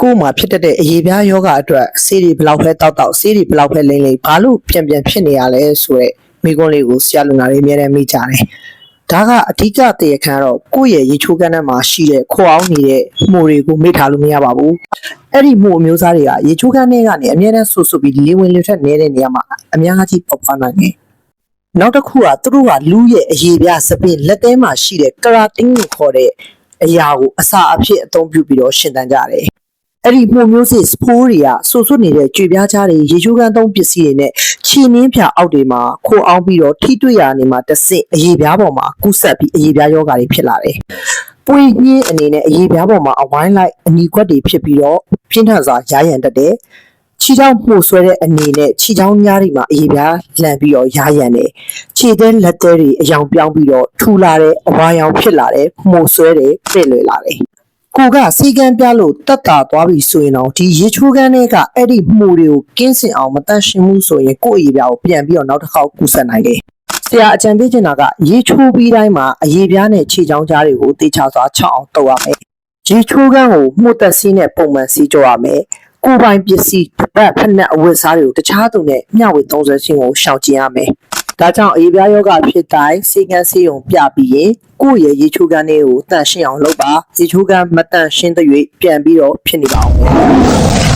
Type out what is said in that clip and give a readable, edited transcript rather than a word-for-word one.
ကို့မှာဖြစ်တဲ့အရေးပြားယောဂအတွက်ဆေးတွေဘယ်လောက်ပဲတောက်ဆေးတွေဘယ်လောက်ပဲလိမ့်ဘာလို့ပြန်ဖြစ်နေရလဲဆိုတဲ့မိကွန်းလေးကိုဆရာလူနာတွေအများနဲ့မိကြတယ်။ဒါကအဓိကတရားခံတော့ကိုယ့်ရဲ့ရေချိုးကန်းထဲမှာရှိတဲ့ခေါ်အောင်နေတဲ့မှုတွေကိုမေ့ထားလို့မရပါဘူး။အဲ့ဒီမှုအမျိုးအစားတွေကရေချိုးကန်းထဲကနေအများနဲ့ဆူပြီးလေဝင်လေထွက်နေတဲ့နေရာမှာအများကြီးပေါက်ဖွားနိုင်တယ်။နောက်တစ်ခုကသူတို့ကလူရဲ့အရေးပြားစပင်းလက်ထဲမှာရှိတဲ့ကရာတင်းကိုခေါ်တဲ့အရာကိုအစာအဖြစ်အသုံးပြုပြီးတော့ရှင်သန်ကြတယ်။အဲ့ဒီမှုမျိုးစစ်စပိုးတွေကဆူနေတဲ့ကြွေပြားချားတွေရေချိုးကန်းသုံးပစ္စည်းတွေနဲ့ခြေနှင်းဖြာအောက်တွေမှာခိုးအောင်ပြီးတော့ထိတွေ့ရနေမှာတစ်ဆင့်အရေးပြားပေါ်မှာကူးဆက်ပြီးအရေးပြားယောဂါတွေဖြစ်လာတယ်။ပွေညင်းအနေနဲ့အရေးပြားပေါ်မှာအဝိုင်းလိုက်အနီကွက်တွေဖြစ်ပြီးတော့ပြင်းထန်စွာရာရန်တတ်တယ်။ခြေချောင်းမှုဆွဲတဲ့အနေနဲ့ခြေချောင်းများတွေမှာအရေးပြားလှန်ပြီးတော့ရာရန်တယ်။ခြေသေးလက်သေးတွေအယောင်ပြောင်းပြီးတော့ထူလာတဲ့အဝါရောင်ဖြစ်လာတယ်။မှုဆွဲတယ်ပြည့်လွယ်လာတယ်။ကိုကစီကံပြလို့တက်တာသွားပြီဆိုရင်တော့ဒီရေချိုးကန်းတွေကအဲ့ဒီမှုတွေကိုကင်းစင်အောင်မတန့်ရှင်းမှုဆိုရင်ကိုယ့်အရေးပြားကိုပြန်ပြီးတော့နောက်တစ်ခေါက်ကူးဆက်နိုင်တယ်။ဆရာအကြံပေးချင်တာကရေချိုးပြီးတိုင်းမှာအရေးပြားနဲ့ခြေချောင်းကြားတွေကိုတေချာစွာချောက်အောင်တုပ်ရမယ်။ရေချိုးကန်းကိုမှုတ်သက်စီးနဲ့ပုံမှန်စီးကြောရမယ်။ကိုယ်ပိုင်ပစ္စည်းတစ်ပတ်ဖက်နဲ့အဝတ်အစားတွေကိုတခြားသူနဲ့မျှဝေသုံးစွဲခြင်းကိုရှောင်ကျဉ်ရမယ်။ဒါကြောင့်အရေးပြားယောဂဖြစ်တိုင်းစေကန်းစေးုံပြပြီးရင်ကိုယ့်ရဲ့ရေချိုးကန်းလေးကိုတန့်ရှင်းအောင်လုပ်ပါရေချိုးကန်းမတန့်ရှင်းတဲ့၍ပြန်ပြီးတော့ဖြစ်နေပါအောင်